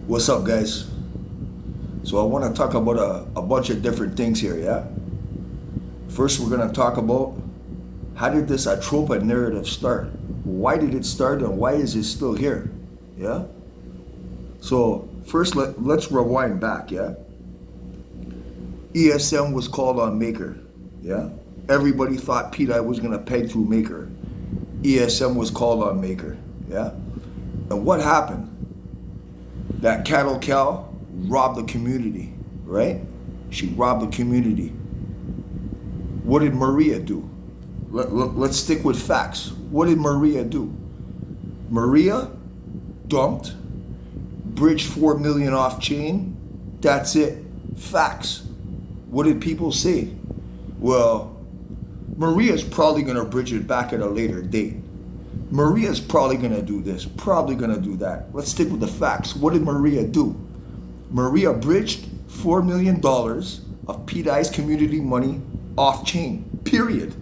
What's up, guys? So I want to talk about a bunch of different things here, yeah? First, we're going to talk about how did this Atropa narrative start? Why did it start and why is it still here? Yeah? So first, let's rewind back, yeah? ESM was called on Maker, yeah? Everybody thought Pdai was going to peg through Maker. ESM was called on Maker, yeah? And what happened? That cattle cow robbed the community, right? She robbed the community. What did Maria do? Let's stick with facts. What did Maria do? Maria dumped, bridged 4 million off chain. That's it. Facts. What did people say? Well, Maria's probably going to bridge it back at a later date. Maria's probably going to do this, probably going to do that. Let's stick with the facts. What did Maria do? Maria bridged $4 million of Pdai's community money off chain, period.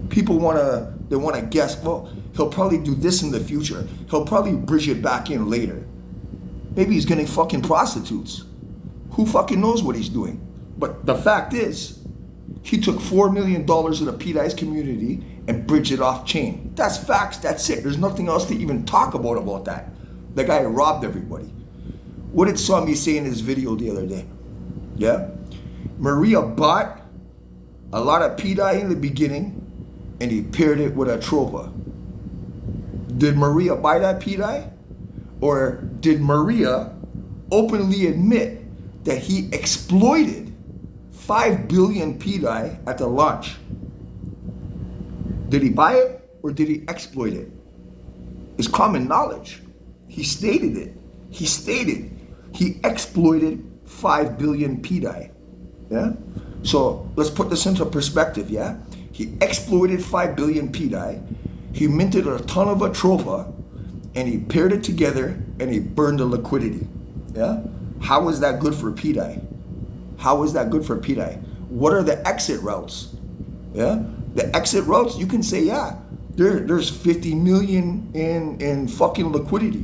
People want to guess, well, he'll probably do this in the future. He'll probably bridge it back in later. Maybe he's getting fucking prostitutes. Who fucking knows what he's doing? But the fact is, he took $4 million of the Pdai's community and bridged it off chain. That's facts, that's it. There's nothing else to even talk about that. The guy robbed everybody. What did Sami say in his video the other day? Yeah? Maria bought a lot of Pdai in the beginning and he paired it with Atropa. Did Maria buy that Pdai? Or did Maria openly admit that he exploited 5 billion Pdai at the launch? Did he buy it or did he exploit it? It's common knowledge. He stated it. He exploited 5 billion Pdai. Yeah? So let's put this into perspective, yeah? He exploited 5 billion Pdai. He minted a ton of Atropa and he paired it together and he burned the liquidity. Yeah? How is that good for Pdai? How is that good for Pdai? What are the exit routes? Yeah? The exit routes, you can say, yeah, there's 50 million in fucking liquidity.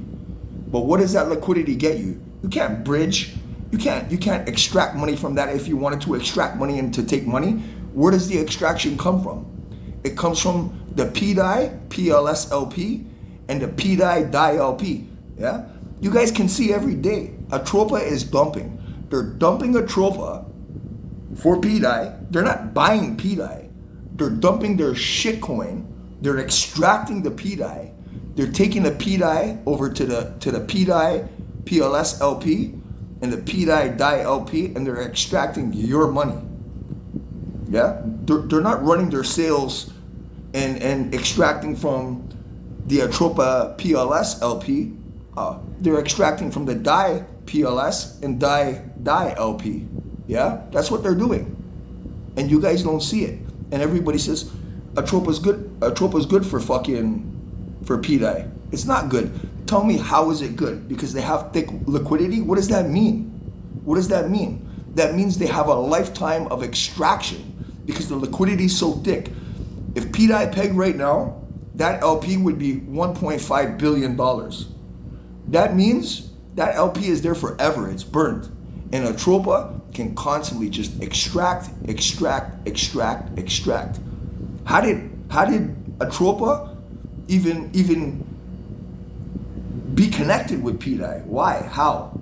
But what does that liquidity get you? You can't bridge. You can't extract money from that if you wanted to extract money and to take money. Where does the extraction come from? It comes from the Pdai, PLS LP, and the Pdai Dai LP. Yeah? You guys can see every day, Atropa is dumping. They're dumping Atropa for Pdai. They're not buying Pdai. They're dumping their shitcoin. They're extracting the Pdai. They're taking the Pdai over to the Pdai PLS LP and the Pdai Dai LP, and they're extracting your money. Yeah, they're not running their sales and extracting from the Atropa PLS LP. They're extracting from the Dai PLS and Dai LP. Yeah, that's what they're doing, and you guys don't see it. And everybody says Atropa's good. Atropa's good for Pdai. It's not good. Tell me, how is it good? Because they have thick liquidity? What does that mean? What does that mean? That means they have a lifetime of extraction because the liquidity is so thick. If Pdai pegged right now, that LP would be $1.5 billion. That means that LP is there forever. It's burned. And Atropa can constantly just extract. How did Atropa even be connected with Pdai? Why? How?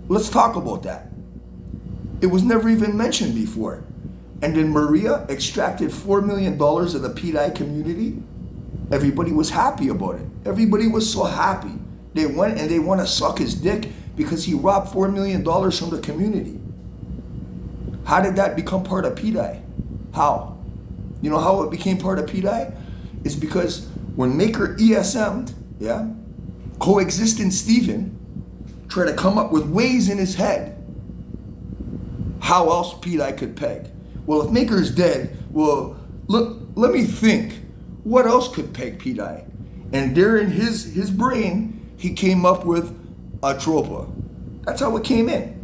Let's talk about that. It was never even mentioned before. And then Maria extracted $4 million of the Pdai community. Everybody was happy about it. Everybody was so happy. They went and they want to suck his dick because he robbed $4 million from the community. How did that become part of Pdai? How? You know how it became part of Pdai? It's because when Maker ESM'd, yeah, Coexistent Steven tried to come up with ways in his head how else Pdai could peg. Well, if Maker's dead, well, look, let me think. What else could peg Pdai? And there in his brain, he came up with Atropa. That's how it came in.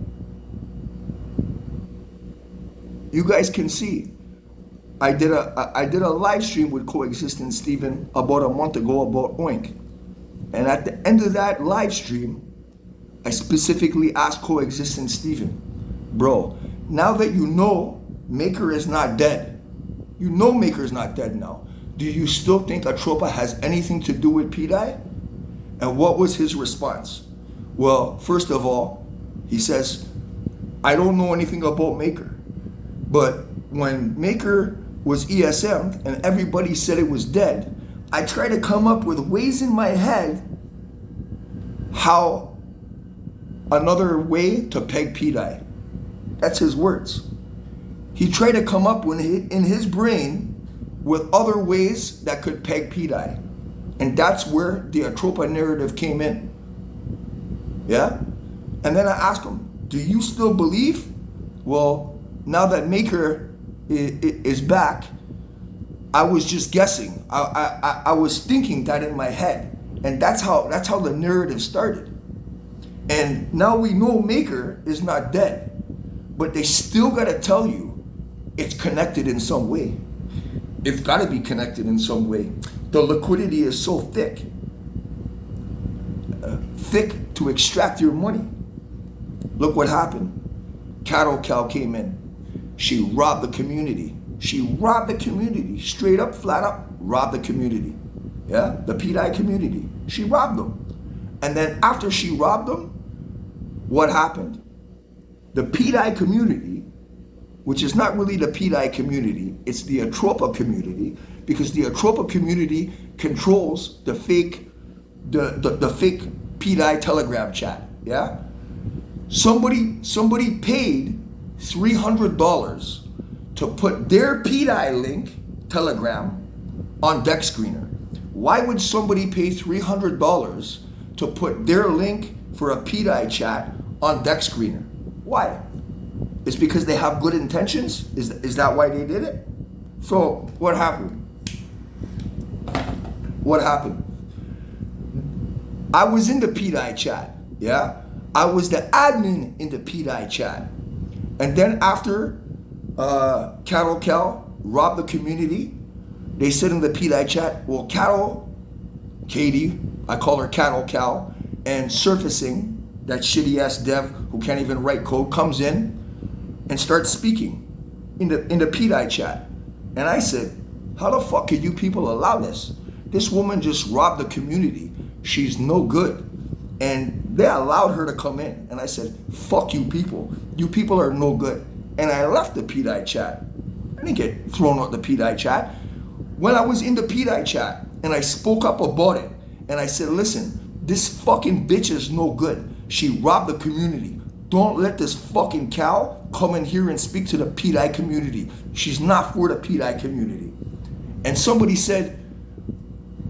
You guys can see. I did a live stream with Coexistent Steven about a month ago about Oink. And at the end of that live stream, I specifically asked Coexistent Stephen, bro, now that you know Maker is not dead, you know Maker is not dead now, do you still think Atropa has anything to do with Pdai? And what was his response? Well, first of all, he says, I don't know anything about Maker, but when Maker was ESM'd and everybody said it was dead, I tried to come up with ways in my head how another way to peg Pdai. That's his words. He tried to come up with in his brain with other ways that could peg Pdai. And that's where the Atropa narrative came in. Yeah? And then I asked him, do you still believe? Well, now that Maker is back, I was just guessing. I was thinking that in my head. And that's how the narrative started. And now we know Maker is not dead, but they still gotta tell you it's connected in some way. It's gotta be connected in some way. The liquidity is so thick. Thick to extract your money. Look what happened. Cattle Cow came in. She robbed the community. She robbed the community. Straight up, flat up, robbed the community. Yeah, the Pdai community. She robbed them. And then after she robbed them, what happened? The Pdai community, which is not really the Pdai community, it's the Atropa community, because the Atropa community controls the fake Pdai Telegram chat. Yeah? Somebody paid $300 to put their Pdai link, Telegram, on Deck Screener. Why would somebody pay $300 to put their link for a Pdai chat on Deck Screener? Why? It's because they have good intentions? Is that why they did it? So what happened? What happened? I was in the Pdai chat, yeah? I was the admin in the Pdai chat. And then after Cattle Cow robbed the community, they said in the Pdai chat, well, Cattle, Katie, I call her Cattle Cow, and Surfacing, that shitty ass dev who can't even write code, comes in and starts speaking in the Pdai chat. And I said, how the fuck could you people allow this? This woman just robbed the community. She's no good. And they allowed her to come in. And I said, fuck you people. You people are no good. And I left the Pdai chat. I didn't get thrown out the Pdai chat. When I was in the Pdai chat and I spoke up about it, and I said, listen, this fucking bitch is no good. She robbed the community. Don't let this fucking cow come in here and speak to the Pdai community. She's not for the Pdai community. And somebody said,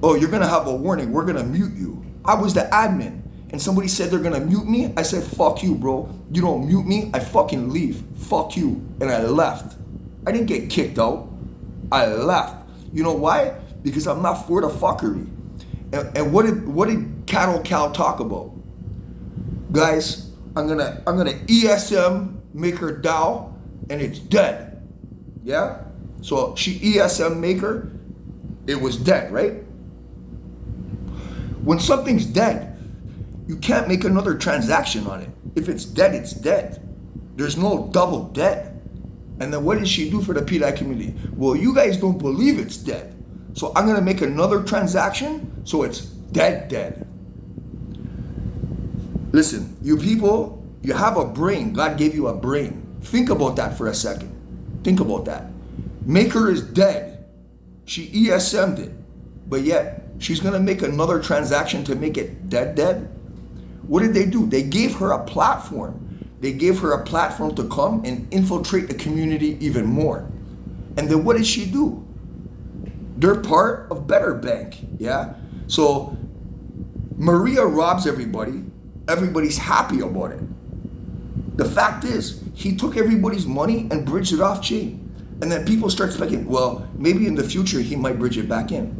oh, you're gonna have a warning. We're gonna mute you. I was the admin. And somebody said they're gonna mute me. I said, fuck you, bro. You don't mute me, I fucking leave. Fuck you. And I left. I didn't get kicked out. I left. You know why? Because I'm not for the fuckery. And what did Cattle Cow talk about? Guys, I'm gonna ESM Maker DAO, and it's dead. Yeah? So she ESM Maker, it was dead, right? When something's dead, you can't make another transaction on it. If it's dead, it's dead. There's no double dead. And then what did she do for the Pdai community? Well, you guys don't believe it's dead. So I'm gonna make another transaction so it's dead. Listen, you people, you have a brain. God gave you a brain. Think about that for a second. Think about that. Maker is dead. She ESM'd it. But yet, she's gonna make another transaction to make it dead. What did they do? They gave her a platform. They gave her a platform to come and infiltrate the community even more. And then what did she do? They're part of Better Bank, yeah? So Maria robs everybody. Everybody's happy about it. The fact is, he took everybody's money and bridged it off chain. And then people start speculating, well, maybe in the future he might bridge it back in.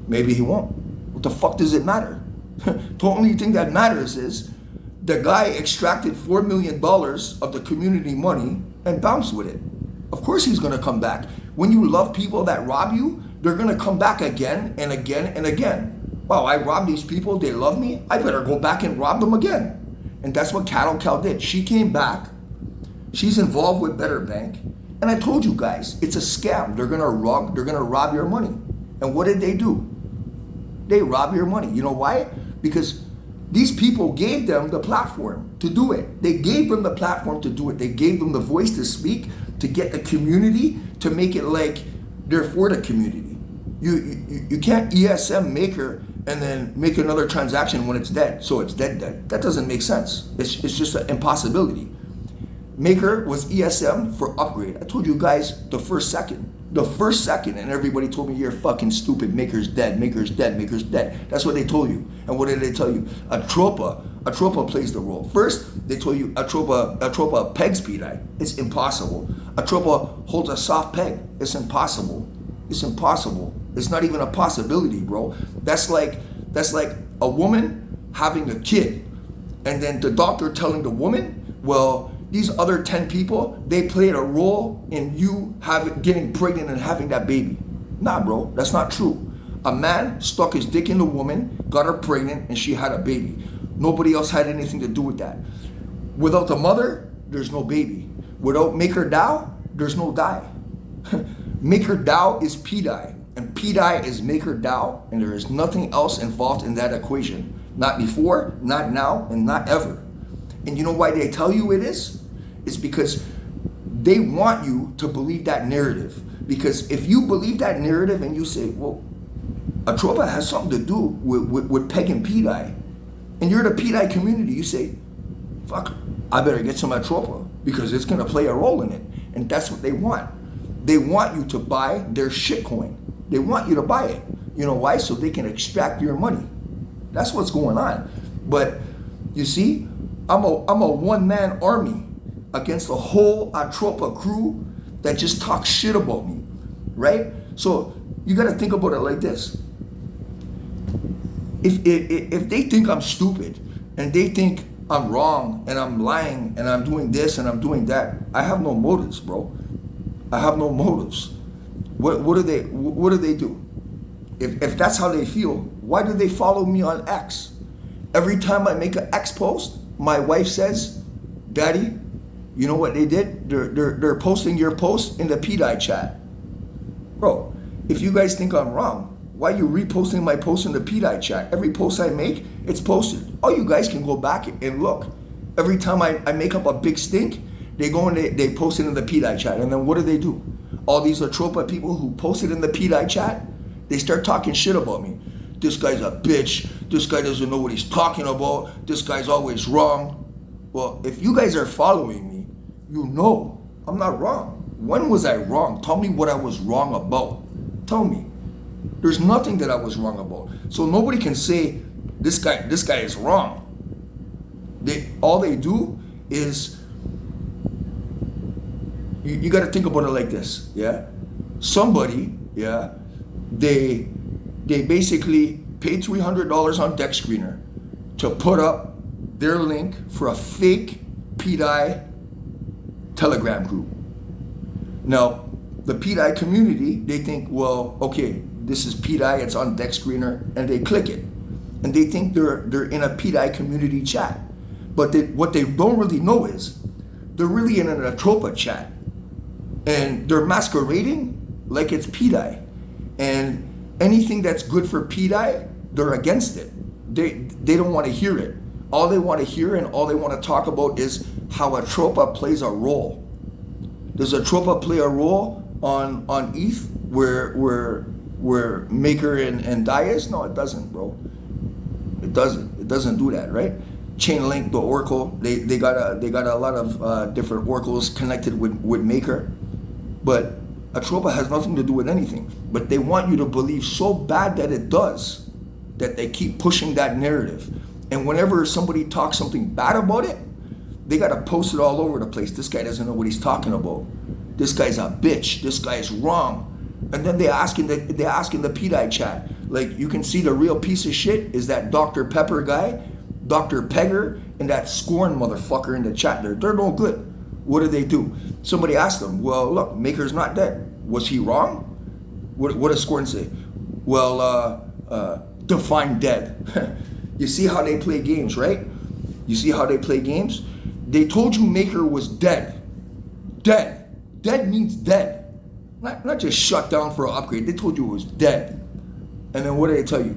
Maybe he won't. What the fuck does it matter? The only thing that matters is the guy extracted $4 million of the community money and bounced with it. Of course he's gonna come back. When you love people that rob you, they're gonna come back again and again and again. Wow, I robbed these people, they love me, I better go back and rob them again. And that's what Cattle Cal did. She came back. She's involved with Better Bank. And I told you guys, it's a scam. They're gonna rob your money. And what did they do? They rob your money. You know why? Because these people gave them the platform to do it. They gave them the platform to do it. They gave them the voice to speak, to get the community, to make it like they're for the community. You can't ESM Maker and then make another transaction when it's dead. So it's dead. That doesn't make sense. It's just an impossibility. Maker was ESM for upgrade. I told you guys the first second, and everybody told me you're fucking stupid. Maker's dead. That's what they told you. And what did they tell you? Atropa plays the role. First, they told you Atropa pegs Pdai. It's impossible. Atropa holds a soft peg. It's impossible. It's not even a possibility, bro. That's like a woman having a kid, and then the doctor telling the woman, well, these other 10 people, they played a role in you getting pregnant and having that baby. Nah, bro, that's not true. A man stuck his dick in the woman, got her pregnant, and she had a baby. Nobody else had anything to do with that. Without the mother, there's no baby. Without Maker DAO, there's no Dai. Maker DAO is Pdai, and Pdai is Maker DAO, and there is nothing else involved in that equation. Not before, not now, and not ever. And you know why they tell you it is? It's because they want you to believe that narrative. Because if you believe that narrative and you say, well, Atropa has something to do with pegging Pdai, and you're the Pdai community, you say, fuck, I better get some Atropa because it's gonna play a role in it. And that's what they want. They want you to buy their shitcoin. They want you to buy it. You know why? So they can extract your money. That's what's going on. But you see, I'm a one-man army against the whole Atropa crew that just talks shit about me, right? So you got to think about it like this. If they think I'm stupid and they think I'm wrong and I'm lying and I'm doing this and I'm doing that, I have no motives, bro. I have no motives. What do they do? If that's how they feel, why do they follow me on X? Every time I make an X post, my wife says, Daddy, you know what they did? They're posting your post in the Pdai chat. Bro, if you guys think I'm wrong, why are you reposting my post in the Pdai chat? Every post I make, it's posted. All you guys can go back and look. Every time I make up a big stink, they go and they post it in the Pdai chat. And then what do? All these Atropa people who posted in the Pdai chat, they start talking shit about me. This guy's a bitch. This guy doesn't know what he's talking about. This guy's always wrong. Well, if you guys are following me, you know I'm not wrong. When was I wrong? Tell me what I was wrong about. Tell me. There's nothing that I was wrong about. So nobody can say this guy is wrong. All they do is you got to think about it like this, yeah? Somebody, yeah, they basically paid $300 on Deck Screener to put up their link for a fake Pdai Telegram group. Now, the Pdai community, they think, well, okay, this is Pdai, it's on Deck Screener, and they click it. And they think they're in a Pdai community chat. But what they don't really know is they're really in an Atropa chat. And they're masquerading like it's Pdai. And anything that's good for Pdai, they're against it. They don't want to hear it. All they want to hear and all they want to talk about is how Atropa plays a role. Does Atropa play a role on ETH where Maker and Dai is? No, it doesn't, bro. It doesn't. It doesn't do that, right? Chainlink, the Oracle, they got a lot of different oracles connected with Maker, but Atropa has nothing to do with anything. But they want you to believe so bad that it does, that they keep pushing that narrative. And whenever somebody talks something bad about it, they gotta post it all over the place. This guy doesn't know what he's talking about. This guy's a bitch. This guy's wrong. And then they ask in the Pdai chat, like, you can see the real piece of shit is that Dr. Pepper guy, Dr. Pegger, and that Scorn motherfucker in the chat there. They're no good. What do? Somebody asked them, well, look, Maker's not dead. Was he wrong? What does Scorn say? Well, define dead. You see how they play games, right? You see how they play games? They told you Maker was dead. Dead. Dead means dead. Not just shut down for an upgrade. They told you it was dead. And then what did they tell you?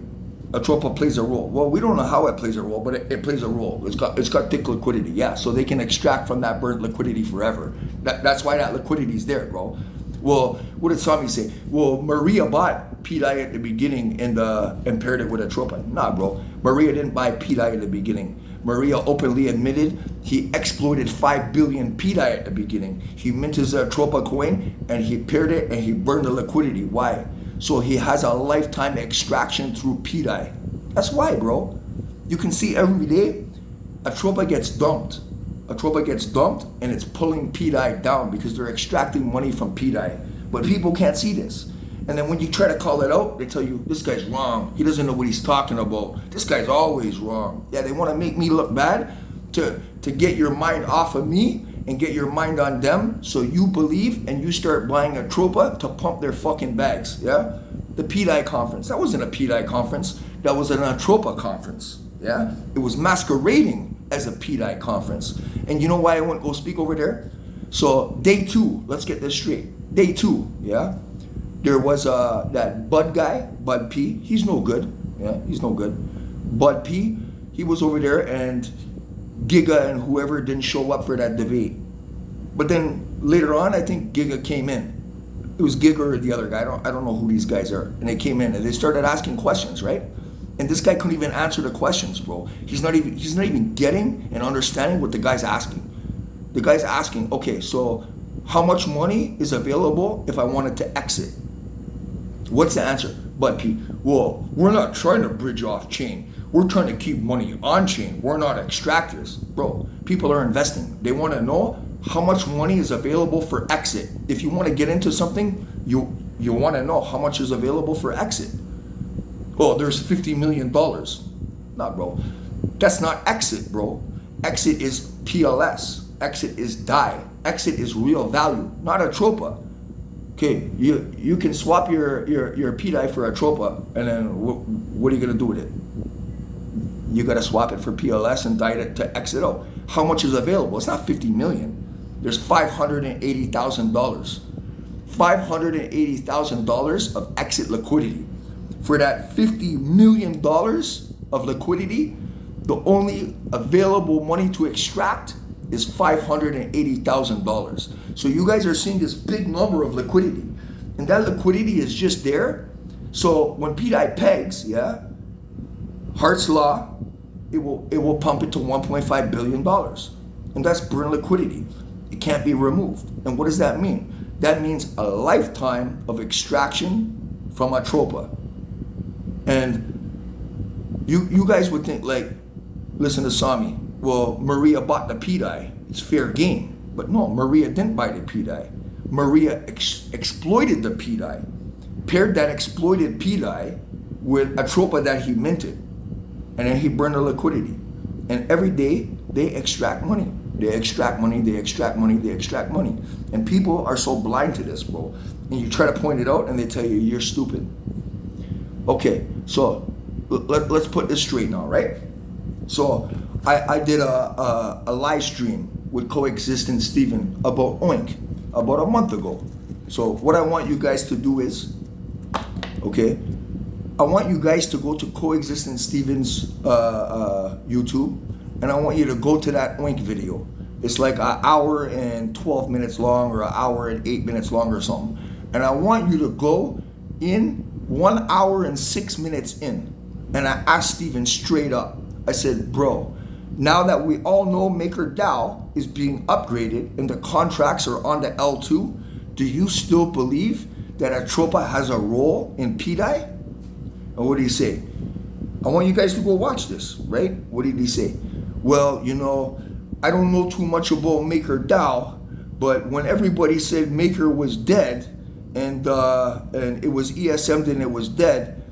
Atropa plays a role. Well, we don't know how it plays a role, but it plays a role. It's got thick liquidity, yeah. So they can extract from that burnt liquidity forever. That's why that liquidity is there, bro. Well, what did Sami say? Well, Maria bought Pdai at the beginning and paired it with Atropa. Nah, bro. Maria didn't buy Pdai at the beginning. Maria openly admitted he exploited 5 billion Pdai at the beginning. He minted his Atropa coin and he paired it and he burned the liquidity. Why? So he has a lifetime extraction through Pdai. That's why, bro. You can see every day Atropa gets dumped. Atropa gets dumped and it's pulling Pdai down because they're extracting money from Pdai. But people can't see this. And then when you try to call it out, they tell you, this guy's wrong. He doesn't know what he's talking about. This guy's always wrong. Yeah, they want to make me look bad to get your mind off of me and get your mind on them so you believe and you start buying Atropa to pump their fucking bags, yeah? The Pdai conference. That wasn't a Pdai conference. That was an Atropa conference, yeah? It was masquerading as a Pdai conference. And you know why I wouldn't go speak over there? So day 2, let's get this straight. Day 2, yeah? There was that Bud guy, Bud P. He's no good. Yeah, he's no good. Bud P. He was over there, and Giga and whoever didn't show up for that debate. But then later on, I think Giga came in. It was Giga or the other guy. I don't know who these guys are. And they came in and they started asking questions, right? And this guy couldn't even answer the questions, bro. He's not even getting and understanding what the guy's asking. The guy's asking, okay, so how much money is available if I wanted to exit? What's the answer? Bud P. Well, we're not trying to bridge off chain. We're trying to keep money on chain. We're not extractors. Bro, people are investing. They want to know how much money is available for exit. If you want to get into something, you want to know how much is available for exit. Oh, there's $50 million. Nah, bro. That's not exit, bro. Exit is PLS. Exit is DAI. Exit is real value, not Atropa. Okay, you can swap your Pdai for Atropa, and then what are you gonna do with it? You gotta swap it for PLS and DAI to exit out. How much is available? It's not 50 million. There's $580,000. $580,000 of exit liquidity. For that $50 million of liquidity, the only available money to extract is $580,000. So you guys are seeing this big number of liquidity, and that liquidity is just there. So when Pdai pegs, yeah, Hart's law, it will pump it to $1.5 billion, and that's burn liquidity. It can't be removed. And what does that mean? That means a lifetime of extraction from Atropa. And you guys would think, like, listen to Sami. Well, Maria bought the Pdai. It's fair game. But no, Maria didn't buy the Pdai. Maria exploited the Pdai, paired that exploited Pdai with Atropa that he minted, and then he burned the liquidity. And every day they extract money. They extract money, they extract money, they extract money. And people are so blind to this, bro. And you try to point it out and they tell you you're stupid. Okay, so let's put this straight now, right? So I did a live stream with Coexistent Steven about Oink about a month ago. So what I want you guys to do is, okay, I want you guys to go to Coexistent Steven's YouTube, and I want you to go to that Oink video. It's like an hour and 12 minutes long, or an hour and 8 minutes long or something. And I want you to go in 1 hour and 6 minutes in. And I asked Steven straight up, I said, bro, now that we all know MakerDAO is being upgraded and the contracts are on the L2, do you still believe that Atropa has a role in Pdai? And what did he say? I want you guys to go watch this, right? What did he say? Well, you know, I don't know too much about MakerDAO, but when everybody said Maker was dead and it was ESM'd and it was dead,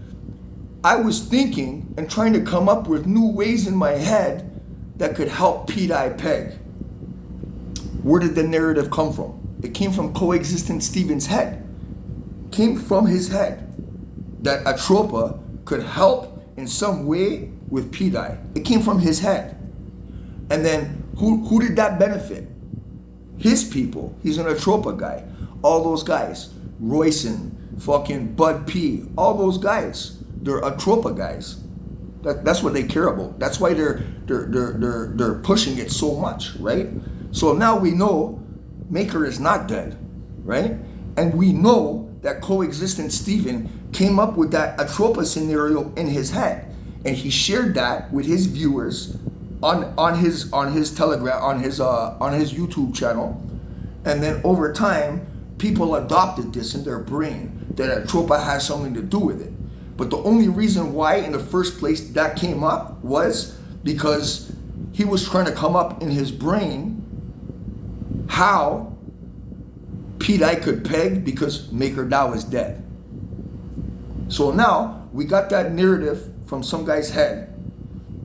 I was thinking and trying to come up with new ways in my head that could help Pdai peg. Where did the narrative come from? It came from Coexistent Steven's head. It came from his head that Atropa could help in some way with Pdai. It came from his head. And then who did that benefit? His people. He's an Atropa guy. All those guys. Royson, fucking Bud P, all those guys. They're Atropa guys. That's what they care about. That's why they're pushing it so much, right? So now we know Maker is not dead, right? And we know that Coexistent Steven came up with that Atropa scenario in his head, and he shared that with his viewers on his Telegram, on his YouTube channel, and then over time, people adopted this in their brain that Atropa has something to do with it. But the only reason why in the first place that came up was because he was trying to come up in his brain how Pdai could peg because Maker Dao is dead. So now we got that narrative from some guy's head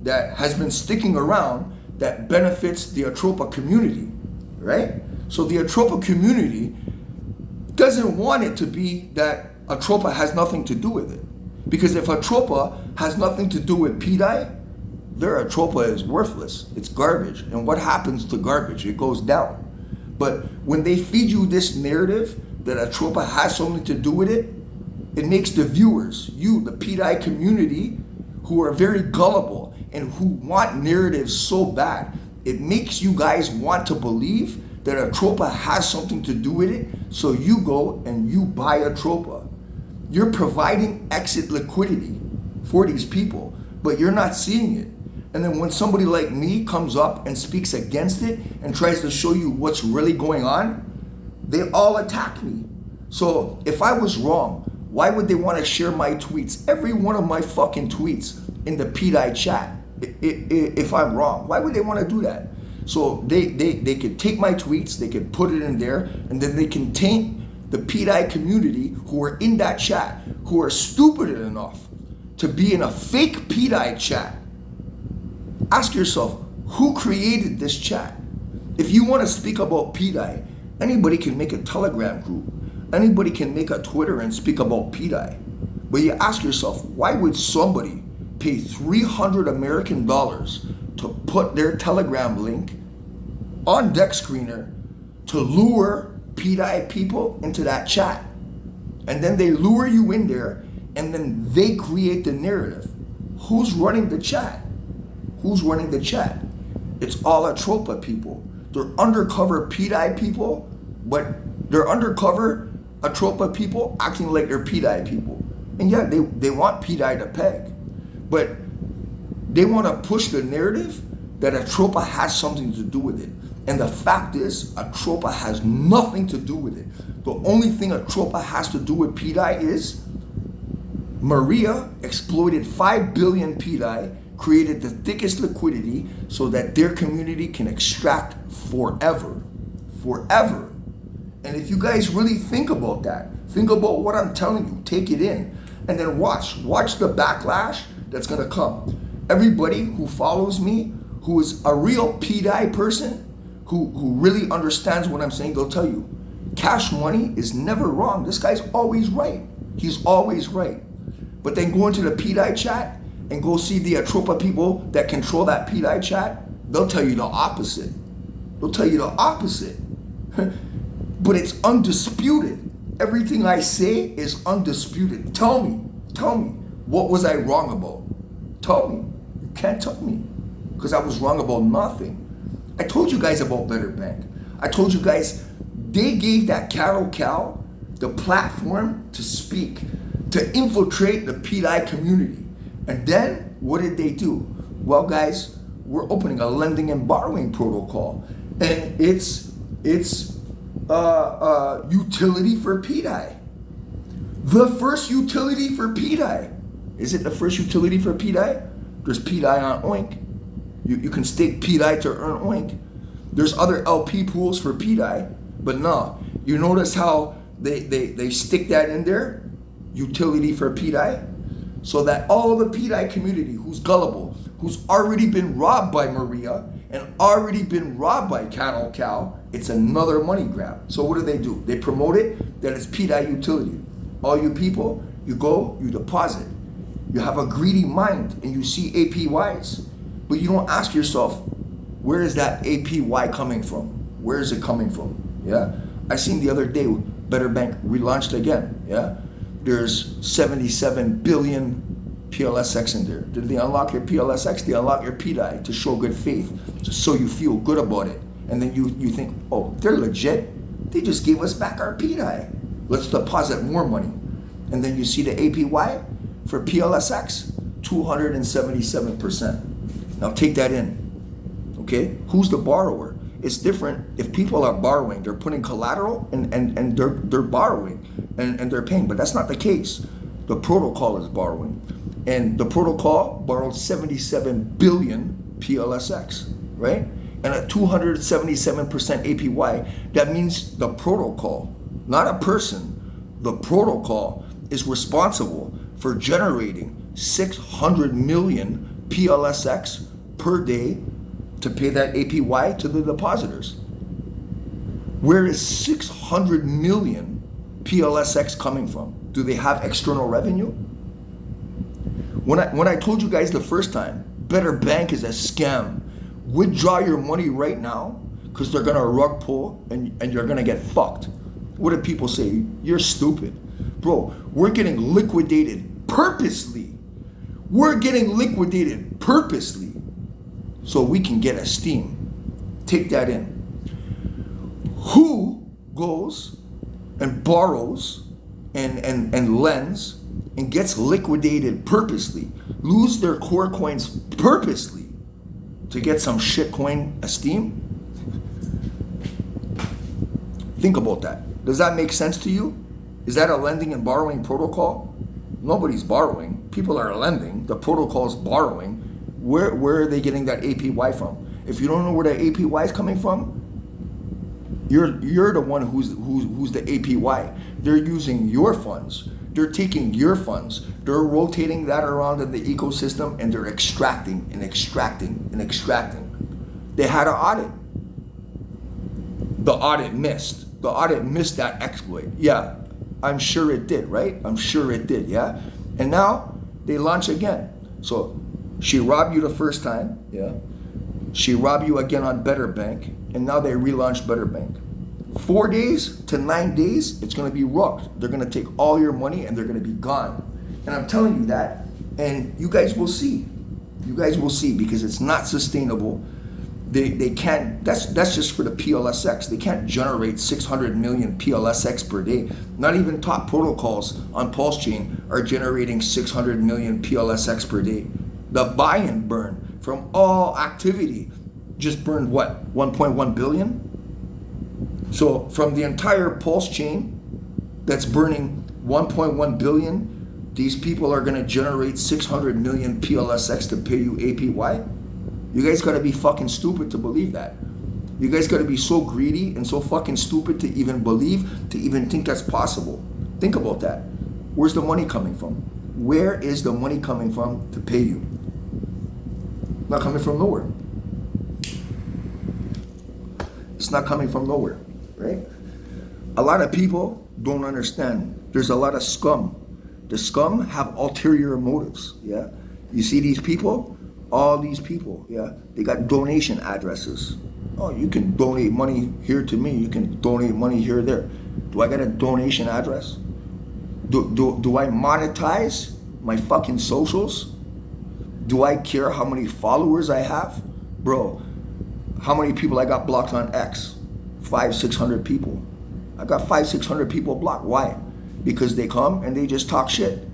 that has been sticking around that benefits the Atropa community, right? So the Atropa community doesn't want it to be that Atropa has nothing to do with it. Because if Atropa has nothing to do with Pdai, their Atropa is worthless. It's garbage. And what happens to garbage? It goes down. But when they feed you this narrative that Atropa has something to do with it, it makes the viewers, you, the Pdai community, who are very gullible and who want narratives so bad, it makes you guys want to believe that Atropa has something to do with it, so you go and you buy Atropa. You're providing exit liquidity for these people, but you're not seeing it. And then when somebody like me comes up and speaks against it and tries to show you what's really going on, they all attack me. So if I was wrong, why would they want to share my tweets, every one of my fucking tweets in the Pdai chat? If I'm wrong, why would they want to do that? So they could take my tweets, they could put it in there, and then they can taint the Pdai community who are in that chat, who are stupid enough to be in a fake Pdai chat. Ask yourself, who created this chat? If you want to speak about Pdai, anybody can make a Telegram group. Anybody can make a Twitter and speak about Pdai. But you ask yourself, why would somebody pay $300 American to put their Telegram link on Deck Screener to lure Pdai people into that chat? And then they lure you in there, and then they create the narrative. Who's running the chat? Who's running the chat? It's all Atropa people. They're undercover Pdai people, but they're undercover Atropa people acting like they're Pdai people. And yeah, they want Pdai to peg, but they want to push the narrative that Atropa has something to do with it. And the fact is, Atropa has nothing to do with it. The only thing Atropa has to do with Pdai is Maria exploited 5 billion Pdai, created the thickest liquidity so that their community can extract forever. Forever. And if you guys really think about that, think about what I'm telling you, take it in, and then watch the backlash that's gonna come. Everybody who follows me, who is a real Pdai person, who really understands what I'm saying, they'll tell you, Cash Money is never wrong. This guy's always right. He's always right. But then go into the Pdai chat and go see the Atropa people that control that Pdai chat, they'll tell you the opposite. They'll tell you the opposite. But it's undisputed. Everything I say is undisputed. Tell me, what was I wrong about? Tell me. You can't tell me, because I was wrong about nothing. I told you guys about Better Bank. I told you guys they gave that cattle cow the platform to speak, to infiltrate the Pdai community. And then what did they do? Well, guys, we're opening a lending and borrowing protocol, and it's utility for Pdai. The first utility for Pdai. Is it the first utility for Pdai? There's Pdai on Oink. You can stake Pdai to earn Oink. There's other LP pools for Pdai, but no. You notice how they stick that in there? Utility for Pdai? So that all the Pdai community who's gullible, who's already been robbed by Maria and already been robbed by Cattle Cow, it's another money grab. So what do? They promote it that it's Pdai utility. All you people, you go, you deposit. You have a greedy mind and you see APYs, but you don't ask yourself, Where is that APY coming from? Where is it coming from? Yeah, I seen the other day Better Bank relaunched again. Yeah, there's 77 billion PLSX in there. Did they unlock your PLSX? They unlock your Pdai to show good faith, just so you feel good about it. And then you think, oh, they're legit. They just gave us back our Pdai. Let's deposit more money. And then you see the APY for PLSX, 277%. Now take that in. Okay, who's the borrower? It's different if people are borrowing, they're putting collateral and they're borrowing and they're paying, but that's not the case. The protocol is borrowing, and the protocol borrowed 77 billion PLSX, right? And at 277% APY, that means the protocol, not a person, the protocol is responsible for generating 600 million PLSX per day to pay that APY to the depositors. Where is 600 million PLSX coming from? Do they have external revenue? When I told you guys the first time, Better Bank is a scam. Withdraw your money right now because they're gonna rug pull and you're gonna get fucked. What do people say? You're stupid. Bro, we're getting liquidated purposely. We're getting liquidated purposely so we can get a steam. Take that in. Who goes and borrows and lends and gets liquidated purposely, lose their core coins purposely to get some shit coin esteem? Think about that. Does that make sense to you? Is that a lending and borrowing protocol? Nobody's borrowing. People are lending. The protocol's borrowing. Where are they getting that APY from? If you don't know where the APY is coming from, you're the one who's the APY. They're using your funds. They're taking your funds. They're rotating that around in the ecosystem, and they're extracting and extracting and extracting. They had an audit. The audit missed. The audit missed that exploit. Yeah, I'm sure it did, right? I'm sure it did, yeah? And now they launch again. So she robbed you the first time, yeah? She robbed you again on Better Bank, and now they relaunched Better Bank. 4 days to 9 days, it's gonna be rocked. They're gonna take all your money and they're gonna be gone. And I'm telling you that, and you guys will see. You guys will see, because it's not sustainable. They can't, that's just for the PLSX. They can't generate 600 million PLSX per day. Not even top protocols on Pulse Chain are generating 600 million PLSX per day. The buy and burn from all activity just burned what, 1.1 billion? So from the entire Pulse Chain that's burning 1.1 billion, these people are gonna generate 600 million PLSX to pay you APY? You guys gotta be fucking stupid to believe that. You guys gotta be so greedy and so fucking stupid to even believe, to even think that's possible. Think about that. Where's the money coming from? Where is the money coming from to pay you? Not coming from nowhere. It's not coming from nowhere, right? A lot of people don't understand. There's a lot of scum. The scum have ulterior motives, yeah? You see these people? All these people, yeah, they got donation addresses. Oh, you can donate money here to me. You can donate money here or there. Do I got a donation address? Do I monetize my fucking socials? Do I care how many followers I have? Bro, how many people I got blocked on X? 500-600 people. I got 500-600 people blocked. Why? Because they come and they just talk shit.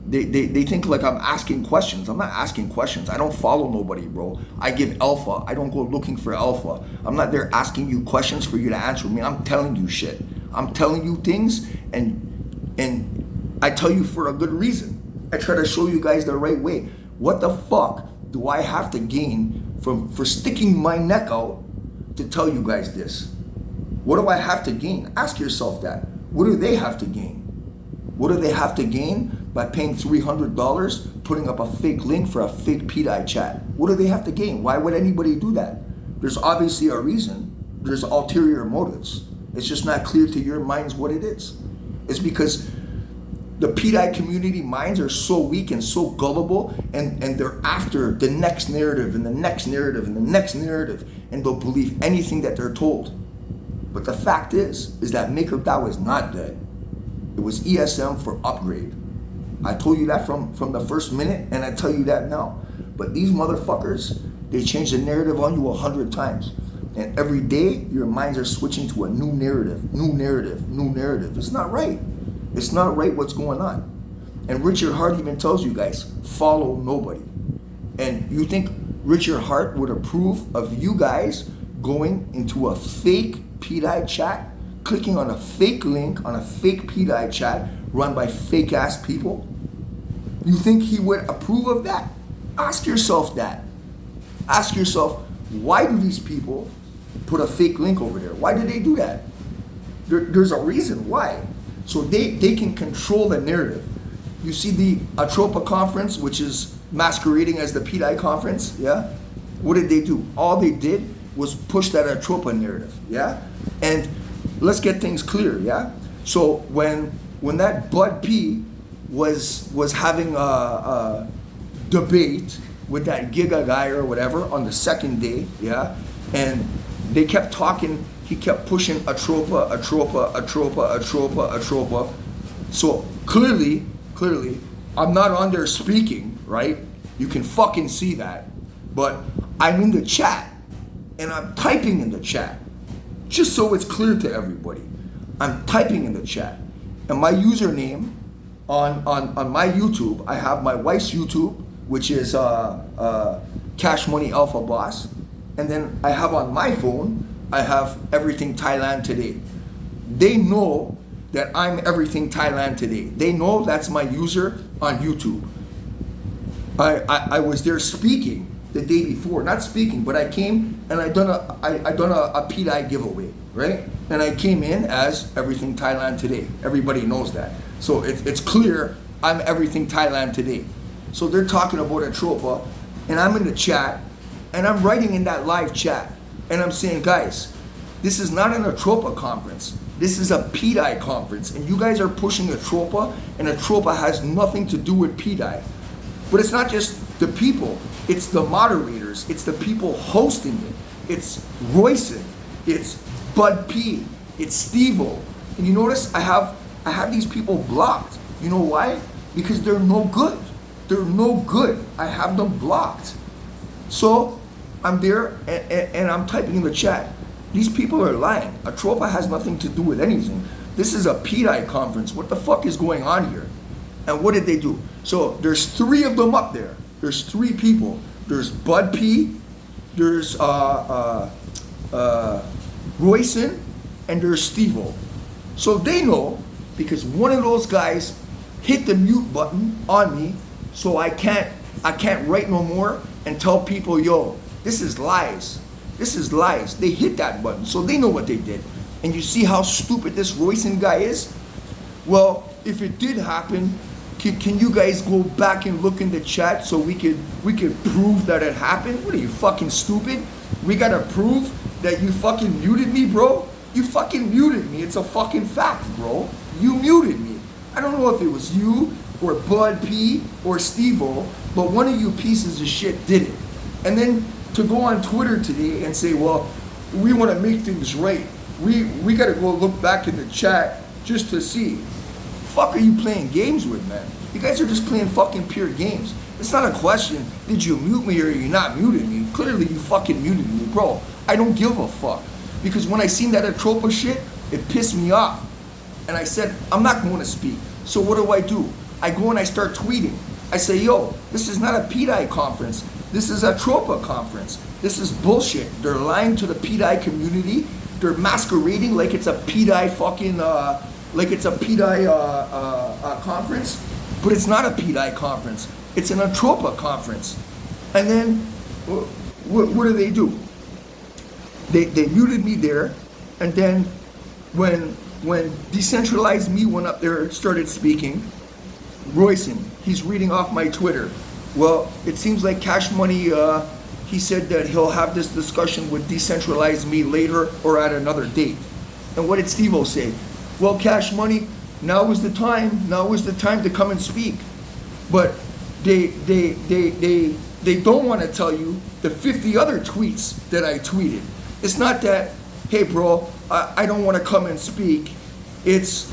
They think like I'm asking questions. I'm not asking questions. I don't follow nobody, bro. I give alpha. I don't go looking for alpha. I'm not there asking you questions for you to answer me. I'm telling you shit. I'm telling you things, and I tell you for a good reason. I try to show you guys the right way. What the fuck do I have to gain for sticking my neck out to tell you guys this? What do I have to gain? Ask yourself that. What do they have to gain? What do they have to gain by paying $300, putting up a fake link for a fake Pdai chat? What do they have to gain? Why would anybody do that? There's obviously a reason. There's ulterior motives. It's just not clear to your minds what it is. It's because The Pdai community minds are so weak and so gullible, and they're after the next narrative and the next narrative and the next narrative, and they'll believe anything that they're told. But the fact is that Maker DAO is not dead. It was ESM for upgrade. I told you that from the first minute, and I tell you that now. But these motherfuckers, they change the narrative on you 100 times. And every day, your minds are switching to a new narrative, new narrative, new narrative. It's not right. It's not right what's going on. And Richard Hart even tells you guys, follow nobody. And you think Richard Hart would approve of you guys going into a fake Pdai chat, clicking on a fake link on a fake Pdai chat run by fake ass people? You think he would approve of that? Ask yourself that. Ask yourself, why do these people put a fake link over there? Why do they do that? There's a reason why. So they can control the narrative. You see the Atropa conference, which is masquerading as the Pdai conference, yeah? What did they do? All they did was push that Atropa narrative, yeah? And let's get things clear, yeah? So when that Bud P was having a debate with that Giga guy or whatever on the second day, yeah? And they kept talking, he kept pushing Atropa. So clearly, I'm not on there speaking, right? You can fucking see that. But I'm in the chat, and I'm typing in the chat, just so it's clear to everybody. I'm typing in the chat. And my username on my YouTube, I have my wife's YouTube, which is Cash Money Alpha Boss. And then I have on my phone, I have Everything Thailand Today. They know that I'm Everything Thailand Today. They know that's my user on YouTube. I was there speaking the day before, not speaking, but I came and I done a Pdai giveaway, right? And I came in as Everything Thailand Today. Everybody knows that. So it's clear I'm Everything Thailand Today. So they're talking about Atropa, and I'm in the chat, and I'm writing in that live chat, and I'm saying, guys, this is not an Atropa conference. This is a Pdai conference, and you guys are pushing Atropa, and Atropa has nothing to do with Pdai. But it's not just the people, it's the moderators, it's the people hosting it. It's Royson, it's Bud P, it's Steve-O. And you notice I have these people blocked. You know why? Because they're no good. They're no good. I have them blocked. So I'm there and I'm typing in the chat. These people are lying. Atropa has nothing to do with anything. This is a Pdai conference. What the fuck is going on here? And what did they do? So there's 3 of them up there. There's 3 people. There's Bud P, there's Royson, and there's Steve-O. So they know, because one of those guys hit the mute button on me, so I can't write no more and tell people, yo, this is lies. This is lies. They hit that button, so they know what they did. And you see how stupid this Royson guy is? Well, if it did happen, can you guys go back and look in the chat so we could prove that it happened? What are you, fucking stupid? We gotta prove that you fucking muted me, bro? You fucking muted me. It's a fucking fact, bro. You muted me. I don't know if it was you or Bud P or Steve-O, but one of you pieces of shit did it. And then to go on Twitter today and say, well, we want to make things right. We got to go look back in the chat just to see. Fuck are you playing games with, man? You guys are just playing fucking pure games. It's not a question, did you mute me or you not muted me? Clearly you fucking muted me, bro. I don't give a fuck. Because when I seen that Atropa shit, it pissed me off. And I said, I'm not going to speak. So what do? I go and I start tweeting. I say, yo, this is not a Pdai conference. This is a Atropa conference. This is bullshit. They're lying to the Pdai community. They're masquerading like it's a Pdai fucking, conference. But it's not a Pdai conference. It's an Atropa conference. And then, what do? They muted me there. And then when Decentralized Me went up there and started speaking, Royson, he's reading off my Twitter. Well, it seems like Cash Money, he said that he'll have this discussion with Decentralized Me later or at another date. And what did Steve-O say? Well, Cash Money, now is the time to come and speak. But they don't want to tell you the 50 other tweets that I tweeted. It's not that, hey bro, I don't want to come and speak. It's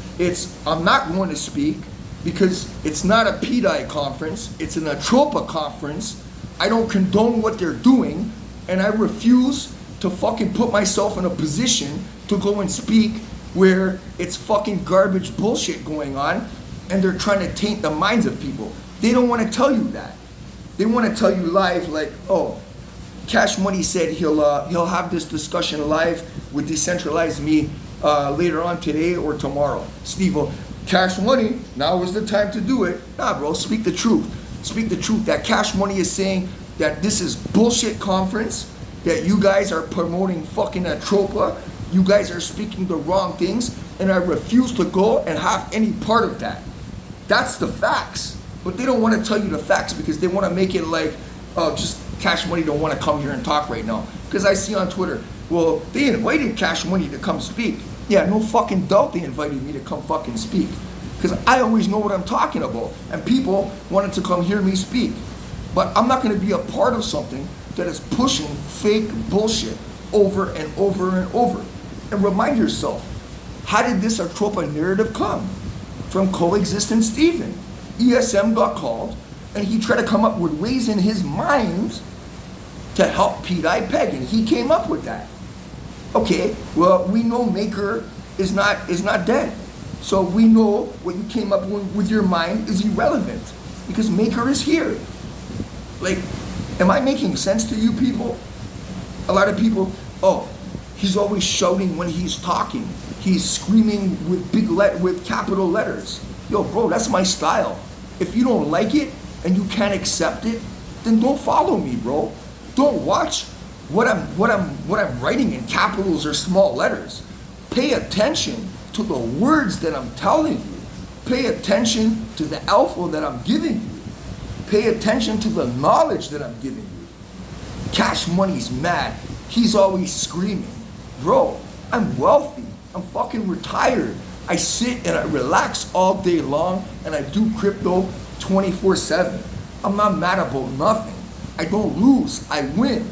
I'm not going to speak because it's not a Pdai conference, it's an Atropa conference. I don't condone what they're doing, and I refuse to fucking put myself in a position to go and speak where it's fucking garbage bullshit going on and they're trying to taint the minds of people. They don't want to tell you that. They want to tell you live like, oh, Cash Money said he'll have this discussion live with Decentralized Me later on today or tomorrow. Steve-O, Cash Money, now is the time to do it. Nah, bro, speak the truth. Speak the truth that Cash Money is saying that this is bullshit conference, that you guys are promoting fucking Atropa, you guys are speaking the wrong things, and I refuse to go and have any part of that. That's the facts. But they don't want to tell you the facts because they want to make it like, oh, just Cash Money don't want to come here and talk right now. Because I see on Twitter, well, they invited Cash Money to come speak. Yeah, no fucking doubt they invited me to come fucking speak. Because I always know what I'm talking about. And people wanted to come hear me speak. But I'm not going to be a part of something that is pushing fake bullshit over and over and over. And remind yourself, how did this Atropa narrative come? From Coexistent Stephen. ESM got called, and he tried to come up with ways in his mind to help Pdai peg, and he came up with that. Okay, well, we know Maker is not dead. So we know what you came up with your mind is irrelevant because Maker is here. Like, am I making sense to you people? A lot of people, oh, he's always shouting when he's talking. He's screaming with capital letters. Yo, bro, that's my style. If you don't like it and you can't accept it, then don't follow me, bro. Don't watch what I'm writing in capitals or small letters. Pay attention to the words that I'm telling you. Pay attention to the alpha that I'm giving you. Pay attention to the knowledge that I'm giving you. Cash Money's mad. He's always screaming. Bro, I'm wealthy. I'm fucking retired. I sit and I relax all day long and I do crypto 24/7. I'm not mad about nothing. I don't lose, I win.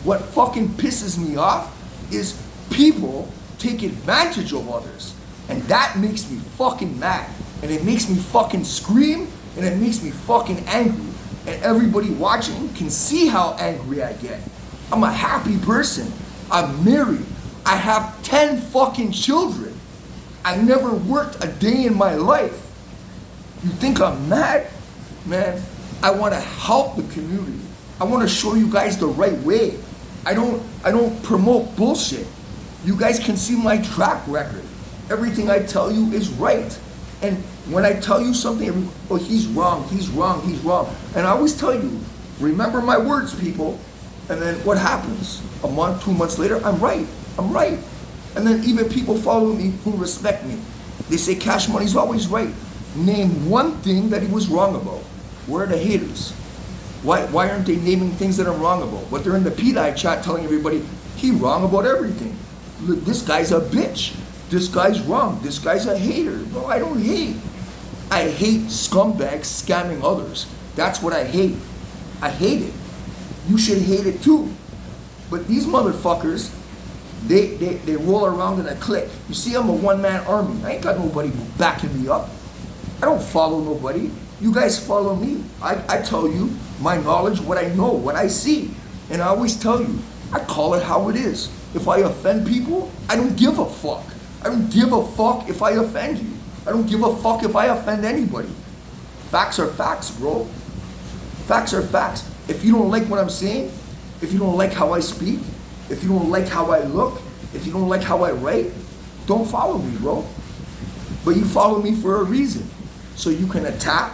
What fucking pisses me off is people take advantage of others. And that makes me fucking mad. And it makes me fucking scream and it makes me fucking angry. And everybody watching can see how angry I get. I'm a happy person. I'm married. I have 10 fucking children. I never worked a day in my life. You think I'm mad? Man, I want to help the community. I want to show you guys the right way. I don't promote bullshit. You guys can see my track record. Everything I tell you is right. And when I tell you something, oh, he's wrong, he's wrong, he's wrong. And I always tell you, remember my words, people. And then what happens? A month, 2 months later, I'm right. I'm right. And then even people follow me who respect me. They say Cash Money's always right. Name one thing that he was wrong about. Where are the haters? Why aren't they naming things that I'm wrong about? But they're in the Pdai chat telling everybody, he wrong about everything. Look, this guy's a bitch. This guy's wrong. This guy's a hater. No, I don't hate. I hate scumbags scamming others. That's what I hate. I hate it. You should hate it too. But these motherfuckers, they roll around in a clique. You see, I'm a one-man army. I ain't got nobody backing me up. I don't follow nobody. You guys follow me. I tell you my knowledge, what I know, what I see. And I always tell you, I call it how it is. If I offend people, I don't give a fuck. I don't give a fuck if I offend you. I don't give a fuck if I offend anybody. Facts are facts, bro. Facts are facts. If you don't like what I'm saying, if you don't like how I speak, if you don't like how I look, if you don't like how I write, don't follow me, bro. But you follow me for a reason. So you can attack,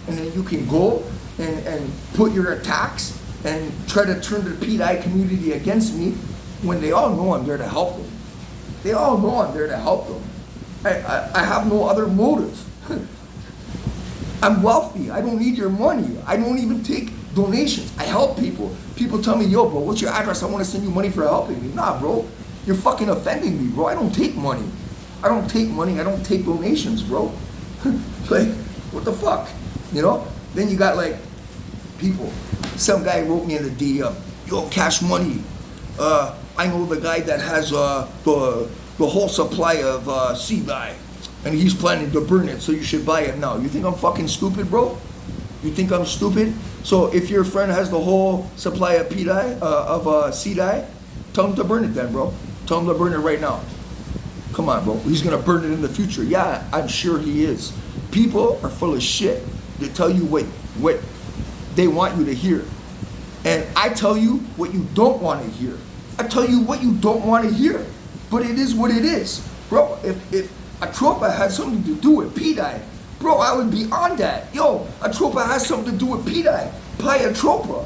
and then you can go and put your attacks and try to turn the Pdai community against me when they all know I'm there to help them. They all know I'm there to help them. I have no other motive. I'm wealthy. I don't need your money. I don't even take donations. I help people. People tell me, yo, bro, what's your address? I want to send you money for helping me. Nah, bro. You're fucking offending me, bro. I don't take money. I don't take money. I don't take donations, bro. Like, what the fuck? You know? Then you got like people. Some guy wrote me in the DM, yo, Cash Money. I know the guy that has the whole supply of Pdai, and he's planning to burn it, so you should buy it now. You think I'm fucking stupid, bro? You think I'm stupid? So if your friend has the whole supply of Pdai, Pdai, tell him to burn it then, bro. Tell him to burn it right now. Come on, bro. He's gonna burn it in the future. Yeah, I'm sure he is. People are full of shit. They tell you what they want you to hear. And I tell you what you don't want to hear. I tell you what you don't want to hear. But it is what it is. Bro, if Atropa had something to do with Pdai, bro, I would be on that. Yo, Atropa has something to do with Pdai. Buy Atropa.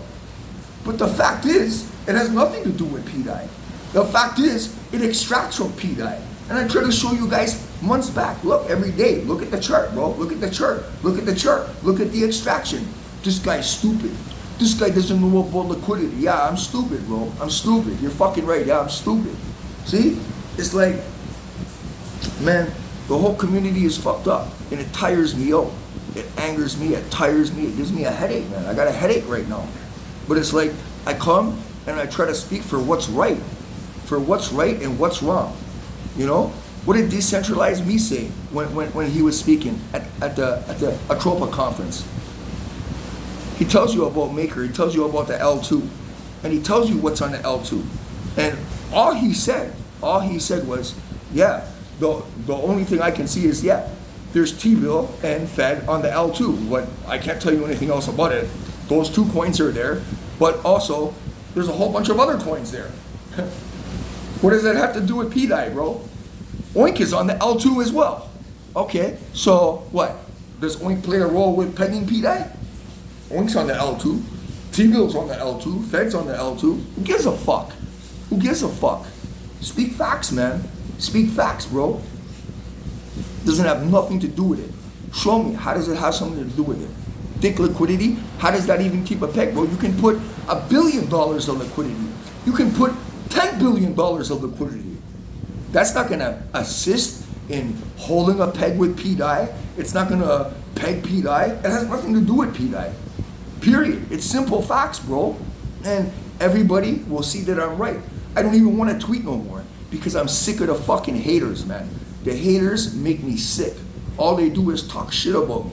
But the fact is, it has nothing to do with Pdai. The fact is, it extracts from Pdai. And I try to show you guys months back. Look, every day. Look at the chart, bro. Look at the chart. Look at the chart. Look at the extraction. This guy's stupid. This guy doesn't know about liquidity. Yeah, I'm stupid, bro. I'm stupid. You're fucking right. Yeah, I'm stupid. See? It's like, man, the whole community is fucked up. And it tires me out. It angers me. It tires me. It gives me a headache, man. I got a headache right now. But it's like, I come and I try to speak for what's right. For what's right and what's wrong. You know? What did Decentralized Me say when he was speaking at the Atropa conference? He tells you about Maker, he tells you about the L2, and he tells you what's on the L2. And all he said was, yeah, the only thing I can see is, yeah, there's T-bill and Fed on the L2. But I can't tell you anything else about it. Those two coins are there, but also there's a whole bunch of other coins there. What does that have to do with Pdai, bro? Oink is on the L2 as well. Okay, so what? Does Oink play a role with pegging Pdai? Oink's on the L2. T-bill's on the L2. Fed's on the L2. Who gives a fuck? Who gives a fuck? Speak facts, man. Speak facts, bro. Doesn't have nothing to do with it. Show me, how does it have something to do with it? Think liquidity? How does that even keep a peg, bro? You can put $1 billion of liquidity. You can put $10 billion of liquidity. That's not gonna assist in holding a peg with Pdai. It's not gonna peg Pdai. It has nothing to do with Pdai. Period. It's simple facts, bro. And everybody will see that I'm right. I don't even want to tweet no more because I'm sick of the fucking haters, man. The haters make me sick. All they do is talk shit about me.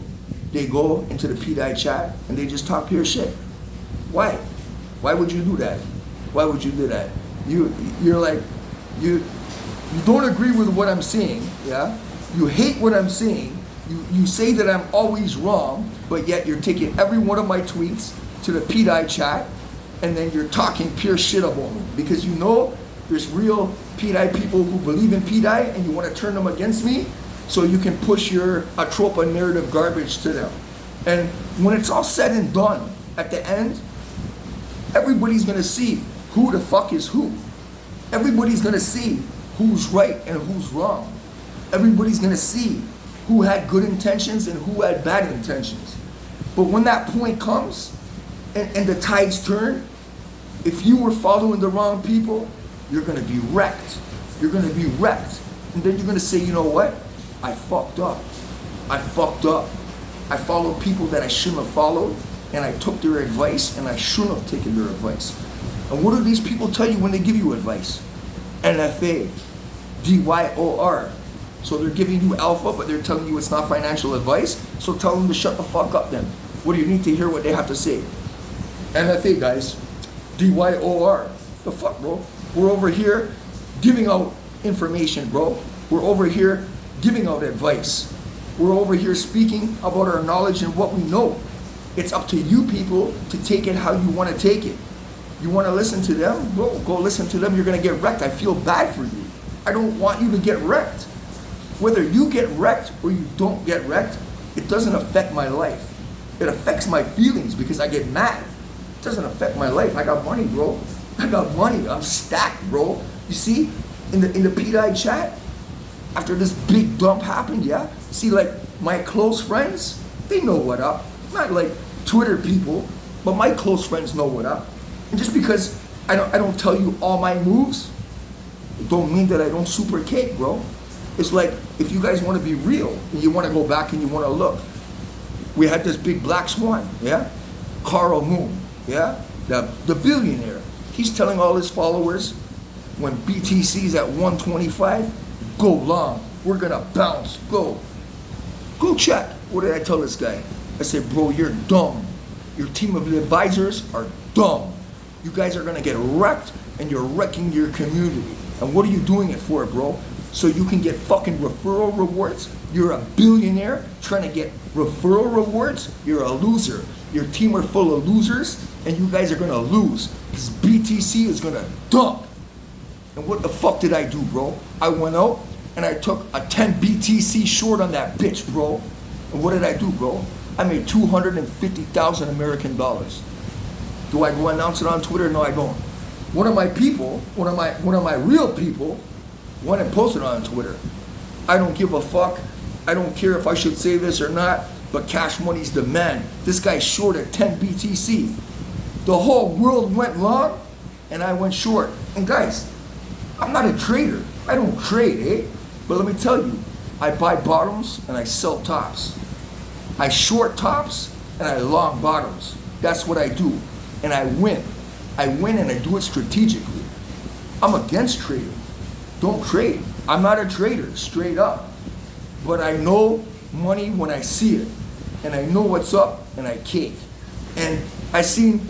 They go into the Pdai chat and they just talk pure shit. Why? Why would you do that? Why would you do that? You're like, you don't agree with what I'm saying, yeah? You hate what I'm saying. You say that I'm always wrong, but yet you're taking every one of my tweets to the Pdai chat, and then you're talking pure shit about me because you know there's real Pdai people who believe in Pdai, and you want to turn them against me, so you can push your Atropa narrative garbage to them. And when it's all said and done, at the end, everybody's gonna see who the fuck is who. Everybody's gonna see who's right and who's wrong. Everybody's gonna see who had good intentions and who had bad intentions. But when that point comes and the tides turn, if you were following the wrong people, you're gonna be wrecked. You're gonna be wrecked. And then you're gonna say, you know what? I fucked up. I fucked up. I followed people that I shouldn't have followed, and I took their advice, and I shouldn't have taken their advice. And what do these people tell you when they give you advice? NFA, DYOR. So they're giving you alpha, but they're telling you it's not financial advice. So tell them to shut the fuck up then. What do you need to hear what they have to say? NFA, guys. DYOR. The fuck, bro? We're over here giving out information, bro. We're over here giving out advice. We're over here speaking about our knowledge and what we know. It's up to you people to take it how you want to take it. You want to listen to them? Bro, go listen to them. You're going to get wrecked. I feel bad for you. I don't want you to get wrecked. Whether you get wrecked or you don't get wrecked, it doesn't affect my life. It affects my feelings because I get mad. It doesn't affect my life. I got money, bro. I got money. I'm stacked, bro. You see, in the Pdai chat, after this big dump happened, yeah? See, like, my close friends, they know what up. Not like Twitter people, but my close friends know what up. And just because I don't tell you all my moves, it don't mean that I don't super cake, bro. It's like, if you guys want to be real, and you want to go back and you want to look, we had this big black swan, yeah? Carl Moon, yeah? The billionaire. He's telling all his followers, when BTC's at 125, go long. We're gonna bounce, go. Go check. What did I tell this guy? I said, bro, you're dumb. Your team of advisors are dumb. You guys are gonna get wrecked, and you're wrecking your community. And what are you doing it for, bro? So you can get fucking referral rewards? You're a billionaire trying to get referral rewards? You're a loser. Your team are full of losers, and you guys are gonna lose, because BTC is gonna dump. And what the fuck did I do, bro? I went out and I took a 10 BTC short on that bitch, bro. And what did I do, bro? I made 250,000 American dollars. Do I go announce it on Twitter? No, I don't. One of my people, one of my real people, went and posted on Twitter. I don't give a fuck. I don't care if I should say this or not, but Cash Money's the man. This guy's short at 10 BTC. The whole world went long, and I went short. And guys, I'm not a trader. I don't trade, eh? But let me tell you, I buy bottoms and I sell tops. I short tops and I long bottoms. That's what I do. And I win. I win and I do it strategically. I'm against trading. Don't trade. I'm not a trader, straight up. But I know money when I see it. And I know what's up and I cake. And I seen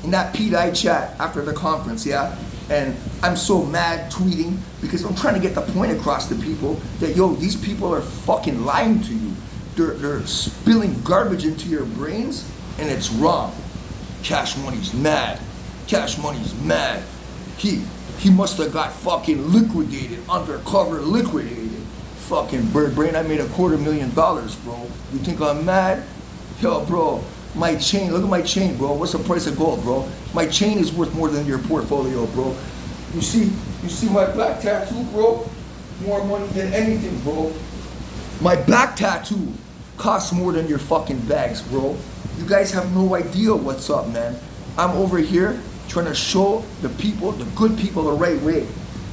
in that Pdai chat after the conference, yeah? And I'm so mad tweeting because I'm trying to get the point across to people that, yo, these people are fucking lying to you. They're spilling garbage into your brains, and it's wrong. Cash Money's mad. Cash Money's mad. He must have got fucking liquidated, undercover liquidated. Fucking bird brain, I made $250,000, bro. You think I'm mad? Yo, bro, my chain, look at my chain, bro. What's the price of gold, bro? My chain is worth more than your portfolio, bro. You see my back tattoo, bro? More money than anything, bro. My back tattoo costs more than your fucking bags, bro. You guys have no idea what's up, man. I'm over here trying to show the people, the good people, the right way.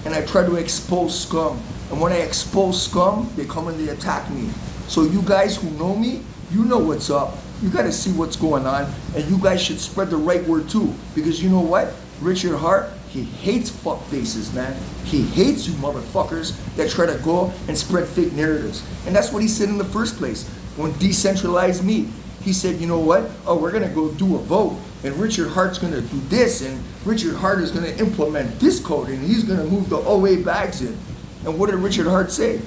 And I try to expose scum. And when I expose scum, they come and they attack me. So you guys who know me, you know what's up. You gotta see what's going on. And you guys should spread the right word too. Because you know what? Richard Hart, he hates fuck faces, man. He hates you motherfuckers that try to go and spread fake narratives. And that's what he said in the first place. When decentralized me, he said, you know what? Oh, we're gonna go do a vote. And Richard Hart's gonna do this. And Richard Hart is gonna implement this code. And he's gonna move the OA bags in. And what did Richard Hart say?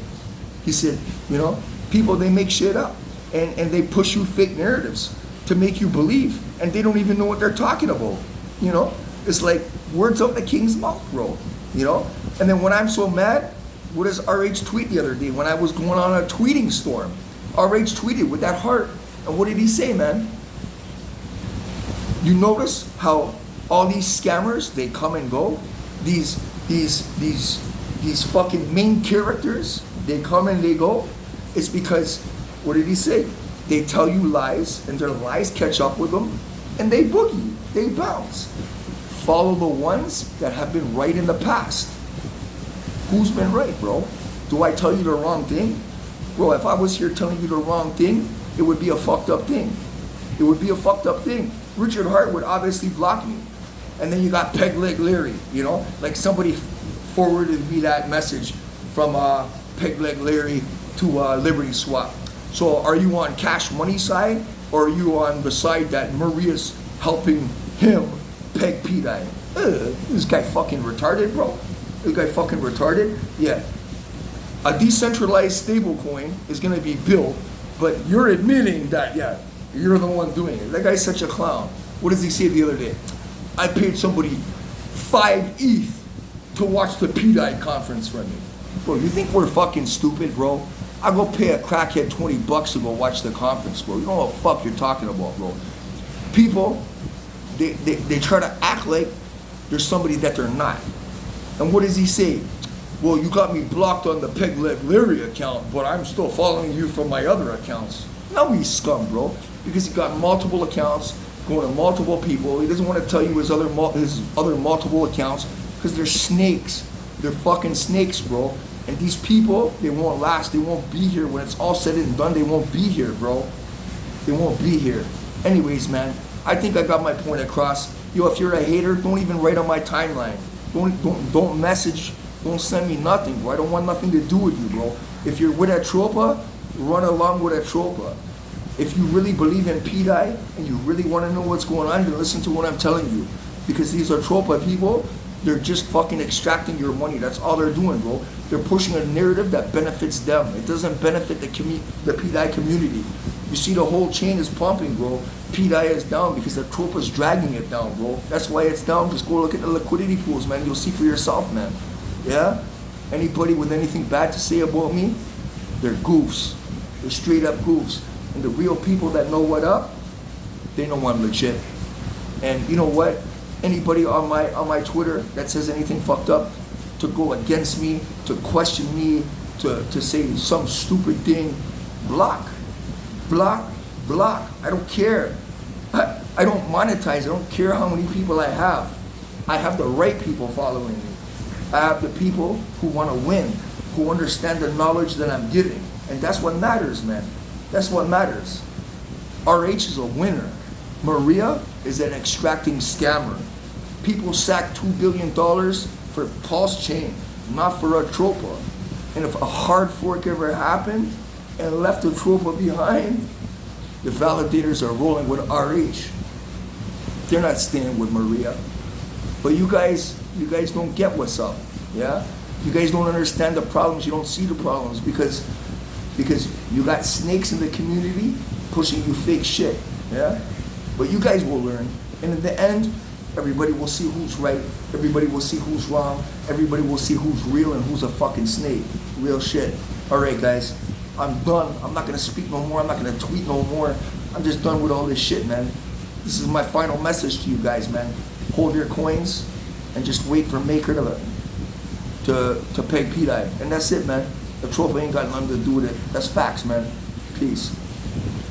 He said, you know, people, they make shit up. And they push you fake narratives to make you believe. And they don't even know what they're talking about. You know? It's like words out the king's mouth, bro. You know? And then when I'm so mad, what does RH tweet the other day when I was going on a tweeting storm? RH tweeted with that heart. And what did he say, man? You notice how all these scammers, they come and go? These fucking main characters, they come and they go. It's because, what did he say? They tell you lies, and their lies catch up with them, and they boogie, they bounce. Follow the ones that have been right in the past. Who's been right, bro? Do I tell you the wrong thing? Bro, if I was here telling you the wrong thing, it would be a fucked up thing. It would be a fucked up thing. Richard Hart would obviously block me. And then you got Peg Leg Larry, you know? Like somebody forwarded me that message from Peg Leg Larry to Liberty Swap. So are you on Cash Money side, or are you on the side that Maria's helping him peg Pdai? This guy fucking retarded, bro. This guy fucking retarded. Yeah. A decentralized stablecoin is gonna be built, but you're admitting that, yeah, you're the one doing it. That guy's such a clown. What does he say the other day? I paid somebody 5 ETH to watch the Pdai conference from me. Bro, you think we're fucking stupid, bro? I go pay a crackhead $20 to go watch the conference, bro. You know what the fuck you're talking about, bro. People, they try to act like there's somebody that they're not. And what does he say? Well, you got me blocked on the Peg Leg Larry account, but I'm still following you from my other accounts. No, he's scum, bro. Because he got multiple accounts, going to multiple people. He doesn't want to tell you his other multiple accounts because they're snakes. They're fucking snakes, bro. And these people, they won't last. They won't be here when it's all said and done. They won't be here, bro. They won't be here. Anyways, man, I think I got my point across. Yo, if you're a hater, don't even write on my timeline. Don't message. Don't send me nothing, bro. I don't want nothing to do with you, bro. If you're with Atropa, run along with Atropa. If you really believe in Pdai and you really want to know what's going on, then listen to what I'm telling you. Because these Atropa people, they're just fucking extracting your money. That's all they're doing, bro. They're pushing a narrative that benefits them. It doesn't benefit the Pdai community. You see, the whole chain is pumping, bro. Pdai is down because Atropa is dragging it down, bro. That's why it's down. Just go look at the liquidity pools, man. You'll see for yourself, man. Yeah? Anybody with anything bad to say about me, they're goofs. They're straight up goofs. And the real people that know what up, they know I'm legit. And you know what? Anybody on my Twitter that says anything fucked up, to go against me, to question me, to say some stupid thing, block. Block. I don't care. I don't monetize. I don't care how many people I have. I have the right people following me. I have the people who want to win, who understand the knowledge that I'm giving. And that's what matters, man. That's what matters. RH is a winner. Maria is an extracting scammer. People sack $2 billion for Pulse Chain, not for Atropa. And if a hard fork ever happened and left Atropa behind, the validators are rolling with RH. They're not staying with Maria. But you guys don't get what's up, yeah? You guys don't understand the problems. You don't see the problems because you got snakes in the community pushing you fake shit, yeah? But you guys will learn. And in the end, everybody will see who's right. Everybody will see who's wrong. Everybody will see who's real and who's a fucking snake. Real shit. All right, guys. I'm done. I'm not going to speak no more. I'm not going to tweet no more. I'm just done with all this shit, man. This is my final message to you guys, man. Hold your coins and just wait for Maker to peg Pdai. And that's it, man. Atropa ain't got nothing to do with it. That's facts, man. Peace.